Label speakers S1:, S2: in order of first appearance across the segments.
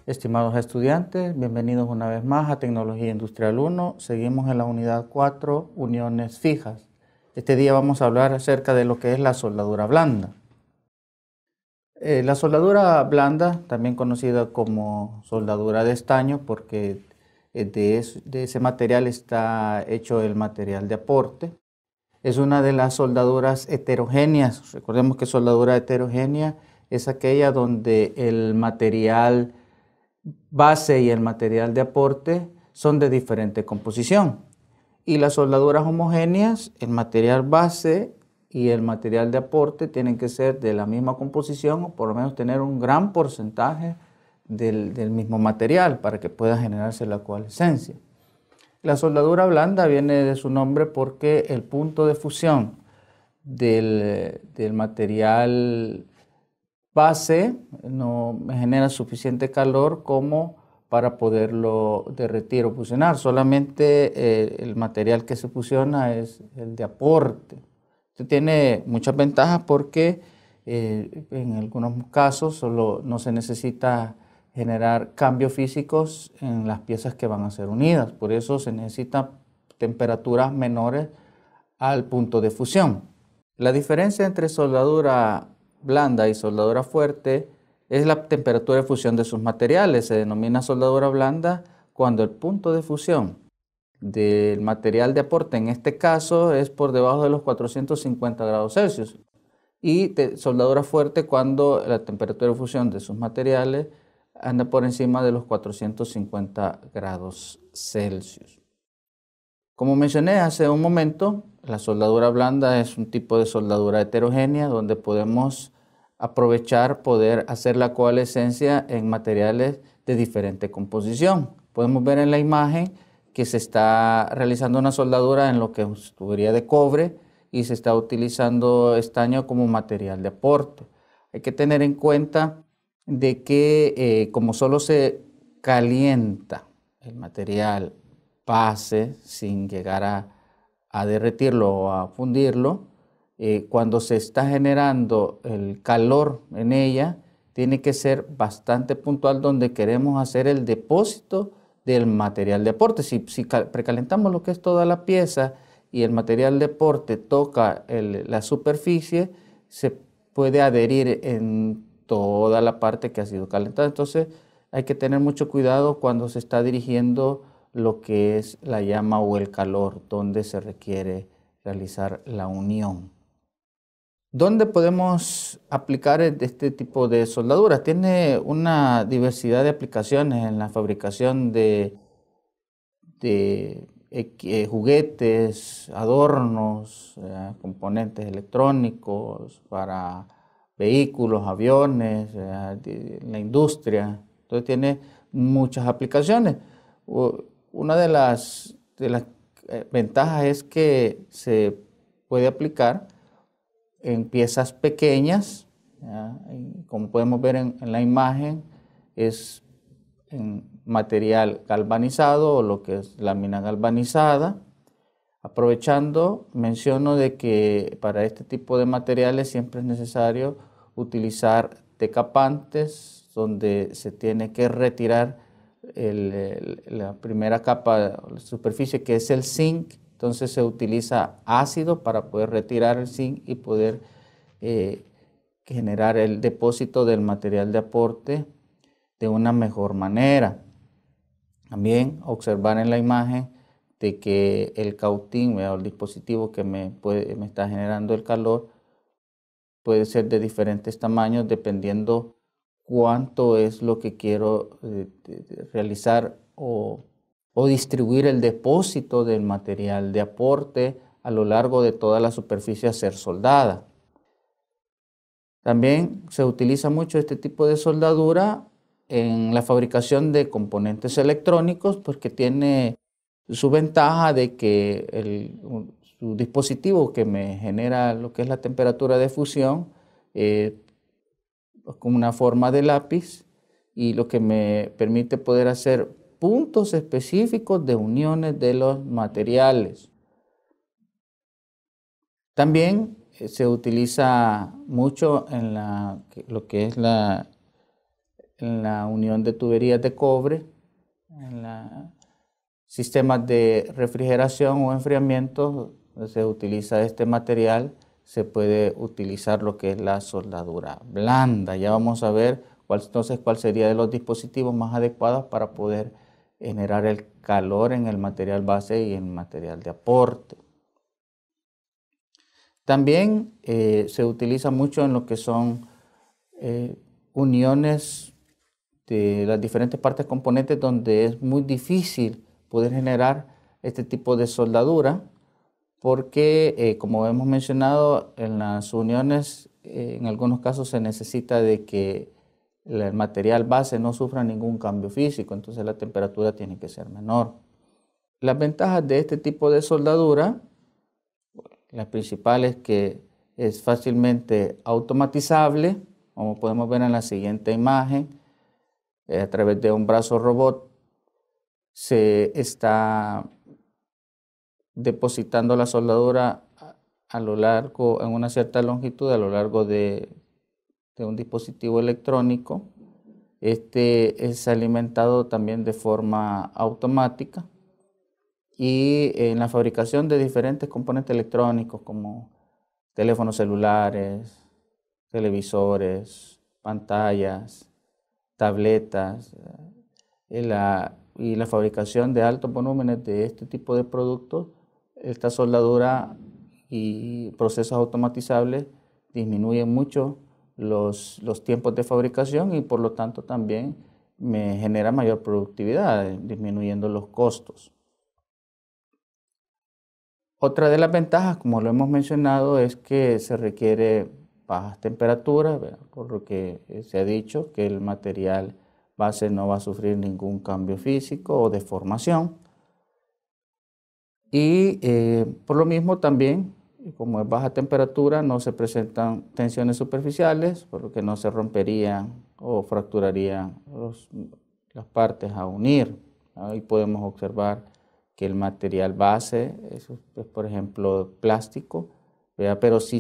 S1: Estimados estudiantes, bienvenidos una vez más a Tecnología Industrial 1. Seguimos en la unidad 4, uniones fijas. Este día vamos a hablar acerca de lo que es la soldadura blanda. La soldadura blanda, también conocida como soldadura de estaño, porque de ese material está hecho el material de aporte. Es una de las soldaduras heterogéneas. Recordemos que soldadura heterogénea es aquella donde el material base y el material de aporte son de diferente composición. Y las soldaduras homogéneas, el material base y el material de aporte tienen que ser de la misma composición o por lo menos tener un gran porcentaje del mismo material para que pueda generarse la coalescencia. La soldadura blanda viene de su nombre porque el punto de fusión del material base no genera suficiente calor como para poderlo derretir o fusionar. Solamente el material que se fusiona es el de aporte. Esto tiene muchas ventajas porque en algunos casos solo no se necesita generar cambios físicos en las piezas que van a ser unidas. Por eso se necesitan temperaturas menores al punto de fusión. La diferencia entre soldadura blanda y soldadura fuerte es la temperatura de fusión de sus materiales. Se denomina soldadura blanda cuando el punto de fusión del material de aporte, en este caso, es por debajo de los 450 grados Celsius. Y soldadura fuerte cuando la temperatura de fusión de sus materiales anda por encima de los 450 grados Celsius. Como mencioné hace un momento, la soldadura blanda es un tipo de soldadura heterogénea donde podemos aprovechar poder hacer la coalescencia en materiales de diferente composición. Podemos ver en la imagen que se está realizando una soldadura en lo que es tubería de cobre y se está utilizando estaño como material de aporte. Hay que tener en cuenta de que como solo se calienta el material base sin llegar a derretirlo o a fundirlo, cuando se está generando el calor en ella, tiene que ser bastante puntual donde queremos hacer el depósito del material de aporte. Si precalentamos lo que es toda la pieza y el material de aporte toca la superficie, se puede adherir en toda la parte que ha sido calentada. Entonces hay que tener mucho cuidado cuando se está dirigiendo lo que es la llama o el calor, donde se requiere realizar la unión. ¿Dónde podemos aplicar este tipo de soldaduras? Tiene una diversidad de aplicaciones en la fabricación de juguetes, adornos, componentes electrónicos para vehículos, aviones, la industria. Entonces tiene muchas aplicaciones. Una de las ventajas es que se puede aplicar en piezas pequeñas, como podemos ver en la imagen, es en material galvanizado o lo que es lámina galvanizada. Aprovechando, menciono de que para este tipo de materiales siempre es necesario utilizar decapantes donde se tiene que retirar la primera capa de la superficie, que es el zinc. Entonces se utiliza ácido para poder retirar el zinc y poder generar el depósito del material de aporte de una mejor manera. También observar en la imagen de que el cautín o el dispositivo que me está generando el calor puede ser de diferentes tamaños dependiendo cuánto es lo que quiero realizar o distribuir el depósito del material de aporte a lo largo de toda la superficie a ser soldada. También se utiliza mucho este tipo de soldadura en la fabricación de componentes electrónicos porque tiene su ventaja de que su dispositivo que me genera lo que es la temperatura de fusión con una forma de lápiz y lo que me permite poder hacer puntos específicos de uniones de los materiales. También se utiliza mucho en lo que es en la unión de tuberías de cobre, en sistemas de refrigeración o enfriamiento, se utiliza este material, se puede utilizar lo que es la soldadura blanda. Ya vamos a ver entonces cuál sería de los dispositivos más adecuados para poder generar el calor en el material base y en el material de aporte. También se utiliza mucho en lo que son uniones de las diferentes partes componentes, donde es muy difícil poder generar este tipo de soldadura, porque como hemos mencionado, en las uniones en algunos casos se necesita de que el material base no sufra ningún cambio físico, entonces la temperatura tiene que ser menor. Las ventajas de este tipo de soldadura, las principales, que es fácilmente automatizable, como podemos ver en la siguiente imagen. A través de un brazo robot se está depositando la soldadura a lo largo, en una cierta longitud, a lo largo de un dispositivo electrónico. Este es alimentado también de forma automática, y en la fabricación de diferentes componentes electrónicos como teléfonos celulares, televisores, pantallas, tabletas, y la fabricación de altos volúmenes de este tipo de productos, esta soldadura y procesos automatizables disminuyen mucho los tiempos de fabricación, y por lo tanto también me genera mayor productividad, disminuyendo los costos. Otra de las ventajas, como lo hemos mencionado, es que se requiere bajas temperaturas, ¿verdad? Por lo que se ha dicho que el material base no va a sufrir ningún cambio físico o deformación. Y por lo mismo también, como es baja temperatura, no se presentan tensiones superficiales, por lo que no se romperían o fracturarían las partes a unir. Ahí podemos observar que el material base es por ejemplo, plástico, ¿verdad? Pero sí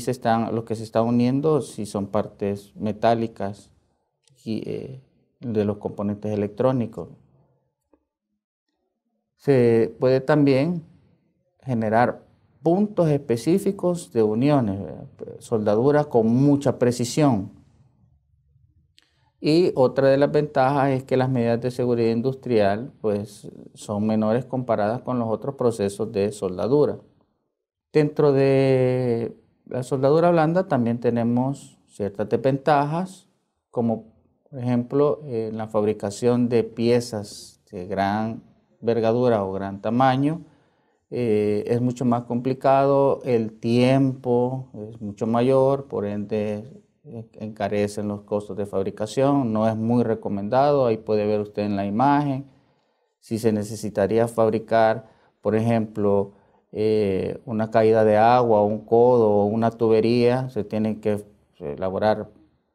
S1: lo que se está uniendo sí son partes metálicas de los componentes electrónicos. Se puede también generar puntos específicos de uniones, ¿verdad? Soldadura con mucha precisión. Y otra de las ventajas es que las medidas de seguridad industrial pues, son menores comparadas con los otros procesos de soldadura. Dentro de la soldadura blanda también tenemos ciertas desventajas, como por ejemplo en la fabricación de piezas de gran envergadura o gran tamaño. Es mucho más complicado, el tiempo es mucho mayor, por ende encarecen los costos de fabricación, no es muy recomendado. Ahí puede ver usted en la imagen, si se necesitaría fabricar, por ejemplo, una caída de agua, un codo o una tubería, se tienen que elaborar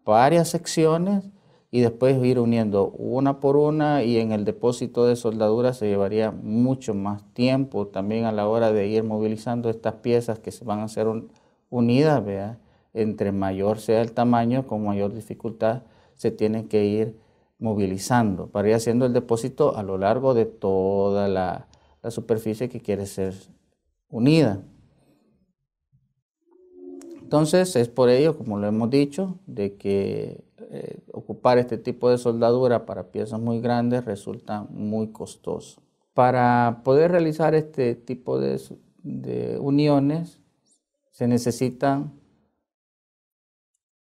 S1: varias secciones y después ir uniendo una por una, y en el depósito de soldadura se llevaría mucho más tiempo también a la hora de ir movilizando estas piezas que se van a ser unidas, ¿verdad? Entre mayor sea el tamaño, con mayor dificultad se tienen que ir movilizando para ir haciendo el depósito a lo largo de toda la superficie que quiere ser unida. Entonces es por ello, como lo hemos dicho, de que ocupar este tipo de soldadura para piezas muy grandes resulta muy costoso. Para poder realizar este tipo de uniones se necesitan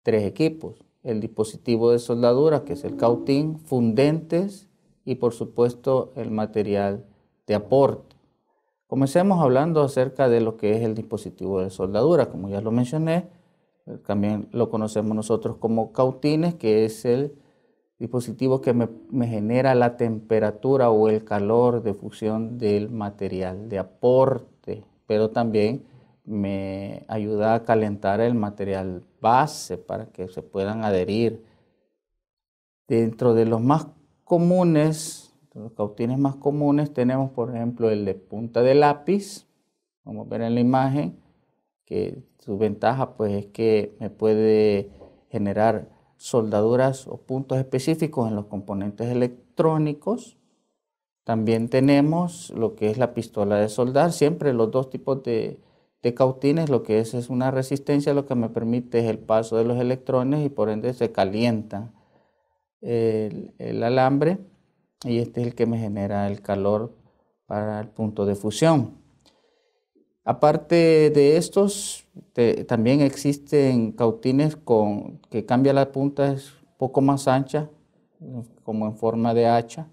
S1: 3 equipos: el dispositivo de soldadura, que es el cautín, fundentes y por supuesto el material de aporte. Comencemos hablando acerca de lo que es el dispositivo de soldadura. Como ya lo mencioné, también lo conocemos nosotros como cautines, que es el dispositivo que me genera la temperatura o el calor de fusión del material de aporte, pero también me ayuda a calentar el material base para que se puedan adherir. Dentro de los más comunes, los cautines más comunes, tenemos por ejemplo el de punta de lápiz. Vamos a ver en la imagen que su ventaja pues es que me puede generar soldaduras o puntos específicos en los componentes electrónicos. También tenemos lo que es la pistola de soldar, siempre los dos tipos de cautines. Lo que es una resistencia, lo que me permite es el paso de los electrones y por ende se calienta el alambre, y este es el que me genera el calor para el punto de fusión. Aparte de estos, también existen cautines que cambia la punta, es un poco más ancha, como en forma de hacha,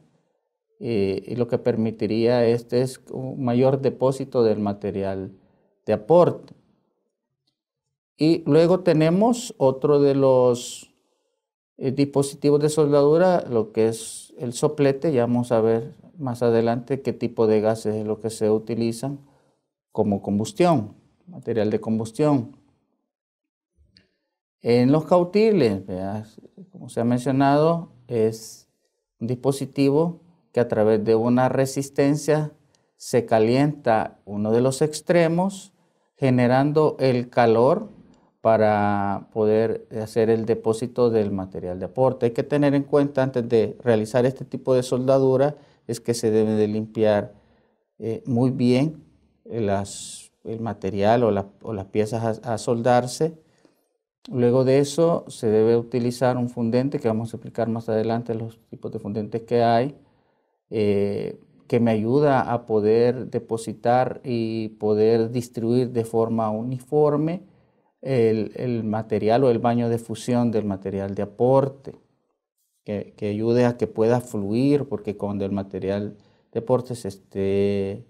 S1: y lo que permitiría es un mayor depósito del material de aporte. Y luego tenemos otro de los dispositivos de soldadura, lo que es el soplete. Ya vamos a ver más adelante qué tipo de gases es lo que se utilizan como combustión, material de combustión. En los cautiles, como se ha mencionado, es un dispositivo que a través de una resistencia se calienta uno de los extremos, generando el calor para poder hacer el depósito del material de aporte. Hay que tener en cuenta antes de realizar este tipo de soldadura es que se debe de limpiar muy bien el material o las piezas a soldarse. Luego de eso se debe utilizar un fundente, que vamos a explicar más adelante los tipos de fundentes que hay, que me ayuda a poder depositar y poder distribuir de forma uniforme el material o el baño de fusión del material de aporte, que ayude a que pueda fluir, porque cuando el material de aporte se esté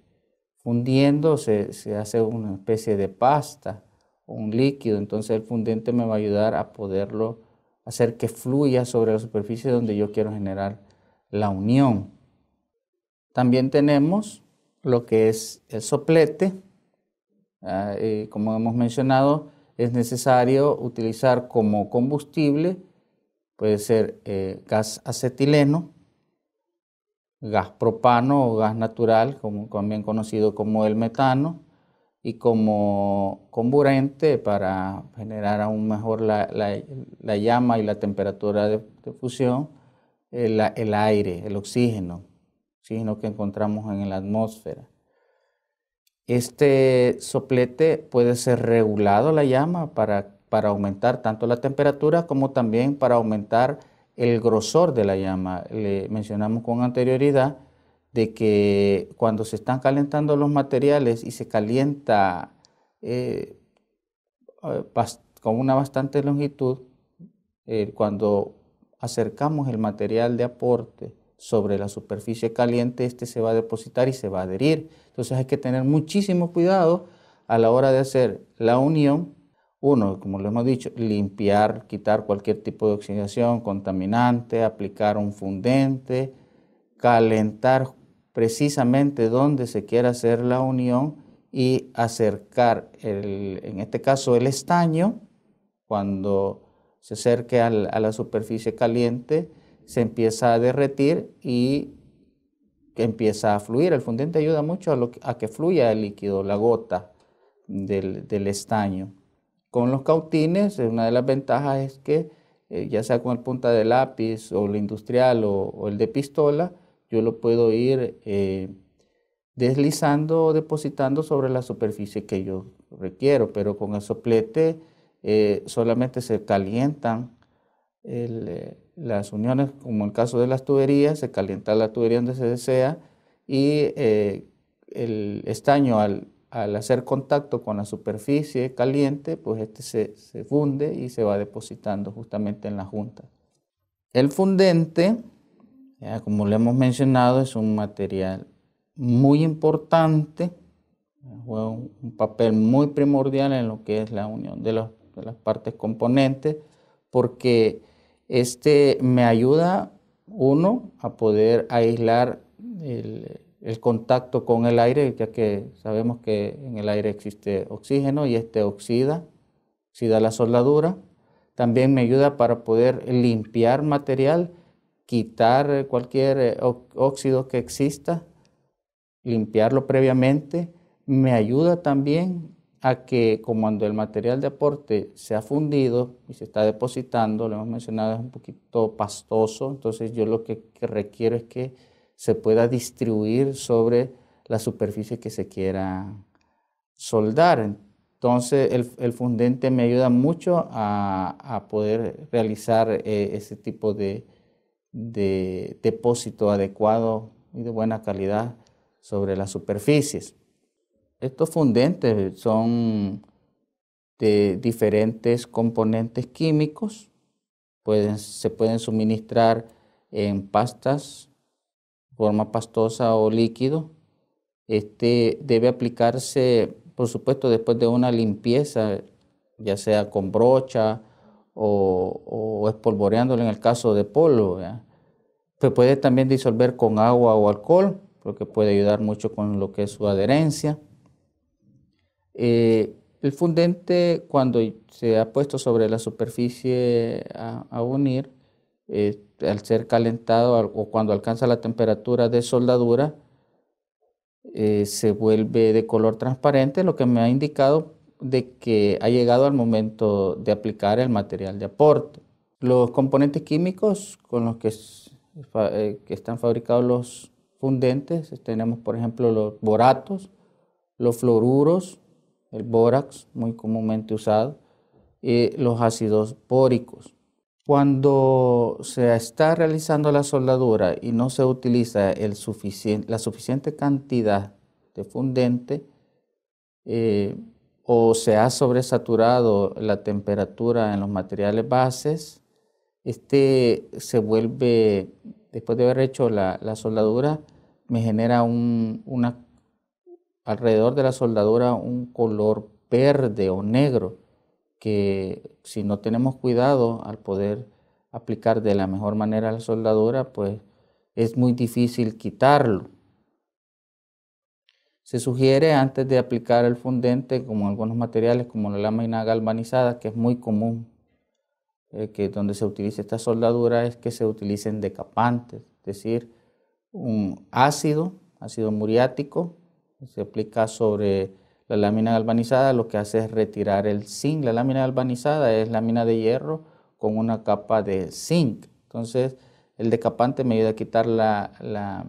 S1: fundiendo se hace una especie de pasta o un líquido. Entonces el fundente me va a ayudar a poderlo hacer que fluya sobre la superficie donde yo quiero generar la unión. También tenemos lo que es el soplete. Como hemos mencionado, es necesario utilizar como combustible, puede ser gas acetileno, gas propano o gas natural, también conocido como el metano, y como comburente para generar aún mejor la llama y la temperatura de fusión, el aire, el oxígeno que encontramos en la atmósfera. Este soplete puede ser regulado, la llama, para aumentar tanto la temperatura como también para aumentar el grosor de la llama. Le mencionamos con anterioridad de que cuando se están calentando los materiales y se calienta con una bastante longitud, cuando acercamos el material de aporte sobre la superficie caliente, este se va a depositar y se va a adherir. Entonces hay que tener muchísimo cuidado a la hora de hacer la unión. Uno, como lo hemos dicho, limpiar, quitar cualquier tipo de oxidación, contaminante, aplicar un fundente, calentar precisamente donde se quiera hacer la unión y acercar, en este caso, el estaño. Cuando se acerque a la superficie caliente, se empieza a derretir y empieza a fluir. El fundente ayuda mucho a que fluya el líquido, la gota del estaño. Con los cautines, una de las ventajas es que ya sea con el punta de lápiz o el industrial o el de pistola, yo lo puedo ir deslizando o depositando sobre la superficie que yo requiero, pero con el soplete solamente se calientan las uniones, como en el caso de las tuberías, se calienta la tubería donde se desea, y el estaño al hacer contacto con la superficie caliente, pues este se funde y se va depositando justamente en la junta. El fundente, como le hemos mencionado, es un material muy importante, juega un papel muy primordial en lo que es la unión de las partes componentes, porque este me ayuda, uno, a poder aislar el contacto con el aire, ya que sabemos que en el aire existe oxígeno y este oxida la soldadura. También me ayuda para poder limpiar material, quitar cualquier óxido que exista, limpiarlo previamente. Me ayuda también a que como cuando el material de aporte se ha fundido y se está depositando, lo hemos mencionado, es un poquito pastoso, entonces yo lo que requiero es que se pueda distribuir sobre la superficie que se quiera soldar. Entonces el fundente me ayuda mucho a poder realizar ese tipo de depósito adecuado y de buena calidad sobre las superficies. Estos fundentes son de diferentes componentes químicos, se pueden suministrar en pastas, forma pastosa o líquido. Debe aplicarse, por supuesto, después de una limpieza, ya sea con brocha o espolvoreándolo en el caso de polvo, ¿verdad? Se puede también disolver con agua o alcohol, porque puede ayudar mucho con lo que es su adherencia. El fundente, cuando se ha puesto sobre la superficie a unir, al ser calentado o cuando alcanza la temperatura de soldadura, se vuelve de color transparente, lo que me ha indicado de que ha llegado al momento de aplicar el material de aporte. Los componentes químicos con los que están fabricados los fundentes, tenemos por ejemplo los boratos, los fluoruros, el bórax, muy comúnmente usado, y los ácidos bóricos. Cuando se está realizando la soldadura y no se utiliza la suficiente cantidad de fundente, o se ha sobresaturado la temperatura en los materiales bases, se vuelve, después de haber hecho la soldadura, me genera alrededor de la soldadura un color verde o negro, que si no tenemos cuidado al poder aplicar de la mejor manera la soldadura, pues es muy difícil quitarlo. Se sugiere antes de aplicar el fundente, como algunos materiales como la lámina galvanizada, que es muy común que donde se utilice esta soldadura, es que se utilicen decapantes, es decir, un ácido muriático, se aplica sobre la lámina galvanizada, lo que hace es retirar el zinc. La lámina galvanizada es lámina de hierro con una capa de zinc. Entonces, el decapante me ayuda a quitar la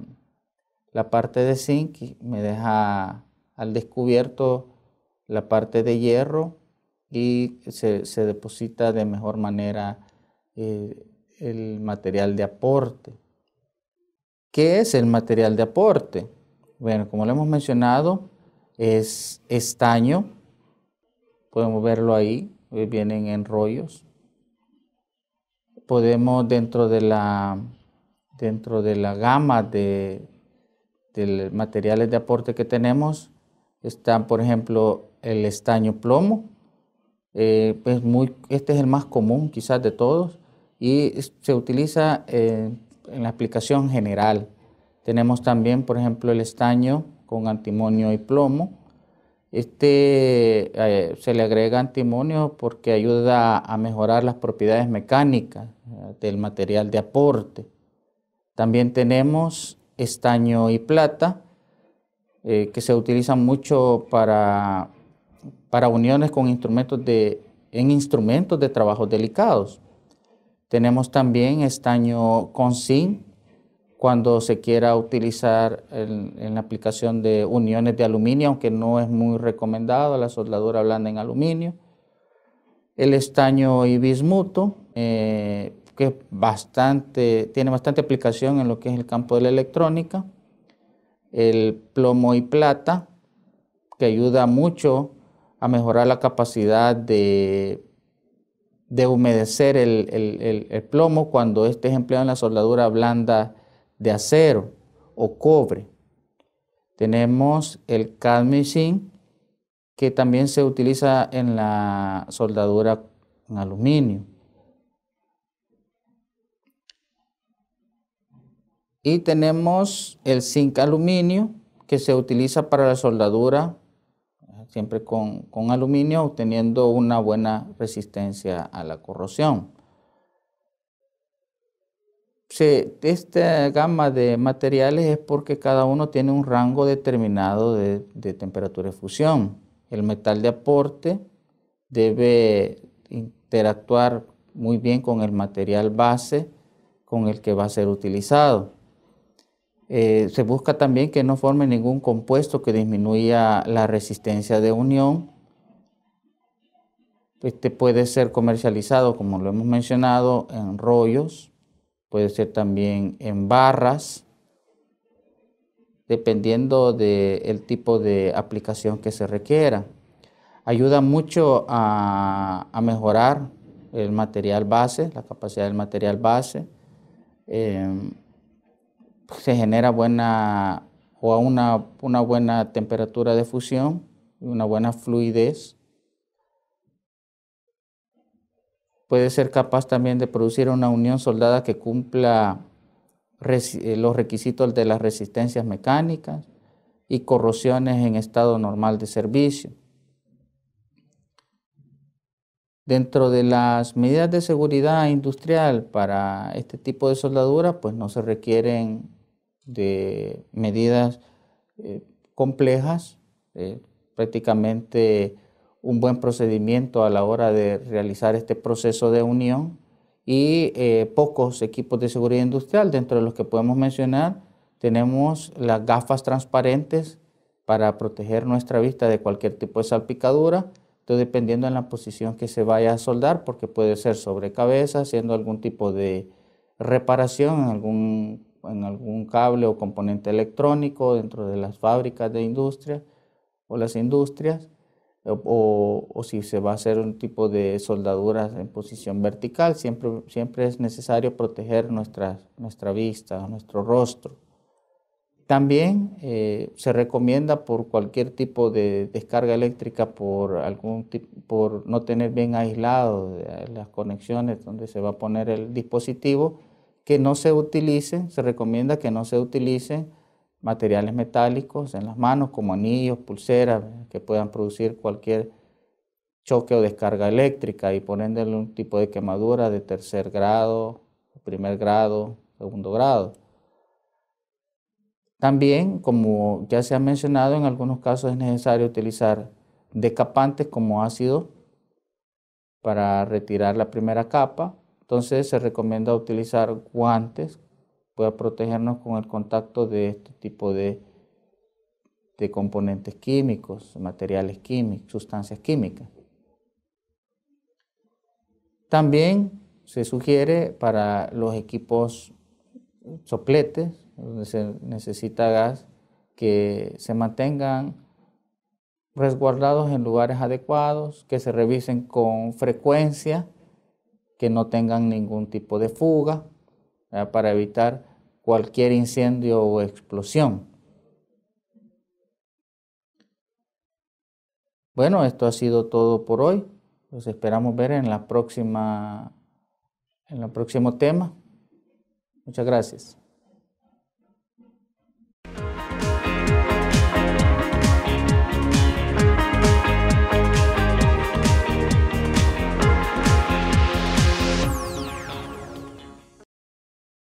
S1: parte de zinc y me deja al descubierto la parte de hierro y se deposita de mejor manera el material de aporte. ¿Qué es el material de aporte? Bueno, como lo hemos mencionado, es estaño, podemos verlo ahí, vienen en rollos. Podemos dentro de la gama de materiales de aporte que tenemos, están por ejemplo el estaño plomo, este es el más común quizás de todos y se utiliza en la aplicación general. Tenemos también por ejemplo el estaño con antimonio y plomo. Se le agrega antimonio porque ayuda a mejorar las propiedades mecánicas del material de aporte. También tenemos estaño y plata, que se utilizan mucho para uniones con instrumentos de trabajos delicados. Tenemos también estaño con zinc, cuando se quiera utilizar en la aplicación de uniones de aluminio, aunque no es muy recomendado la soldadura blanda en aluminio. El estaño y bismuto, que tiene bastante aplicación en lo que es el campo de la electrónica. El plomo y plata, que ayuda mucho a mejorar la capacidad de humedecer el plomo cuando este es empleado en la soldadura blanda de acero o cobre. Tenemos el cadmio y zinc, que también se utiliza en la soldadura en aluminio. Y tenemos el zinc aluminio, que se utiliza para la soldadura siempre con aluminio, obteniendo una buena resistencia a la corrosión. Esta gama de materiales es porque cada uno tiene un rango determinado de temperatura de fusión. El metal de aporte debe interactuar muy bien con el material base con el que va a ser utilizado. Se busca también que no forme ningún compuesto que disminuya la resistencia de unión. Este puede ser comercializado, como lo hemos mencionado, en rollos, puede ser también en barras, dependiendo del tipo de aplicación que se requiera. Ayuda mucho a mejorar el material base, la capacidad del material base. Se genera una buena temperatura de fusión y una buena fluidez. Puede ser capaz también de producir una unión soldada que cumpla los requisitos de las resistencias mecánicas y corrosiones en estado normal de servicio. Dentro de las medidas de seguridad industrial para este tipo de soldadura, pues no se requieren de medidas complejas, prácticamente un buen procedimiento a la hora de realizar este proceso de unión y pocos equipos de seguridad industrial. Dentro de los que podemos mencionar, tenemos las gafas transparentes para proteger nuestra vista de cualquier tipo de salpicadura. Entonces, dependiendo de la posición que se vaya a soldar, porque puede ser sobre cabeza, haciendo algún tipo de reparación en algún cable o componente electrónico dentro de las fábricas de industria o las industrias, o si se va a hacer un tipo de soldaduras en posición vertical, siempre es necesario proteger nuestra vista, nuestro rostro. También se recomienda por cualquier tipo de descarga eléctrica, por no tener bien aislado las conexiones donde se va a poner el dispositivo, que no se utilicen, se recomienda que no se utilicen materiales metálicos en las manos como anillos, pulseras, que puedan producir cualquier choque o descarga eléctrica y por ende un tipo de quemadura de tercer grado, primer grado, segundo grado. También, como ya se ha mencionado, en algunos casos es necesario utilizar decapantes como ácido para retirar la primera capa. Entonces se recomienda utilizar guantes para protegernos con el contacto de este tipo de componentes químicos, materiales químicos, sustancias químicas. También se sugiere para los equipos sopletes, donde se necesita gas, que se mantengan resguardados en lugares adecuados, que se revisen con frecuencia, que no tengan ningún tipo de fuga, para evitar cualquier incendio o explosión. Bueno, esto ha sido todo por hoy. Los esperamos ver en el próximo tema. Muchas gracias.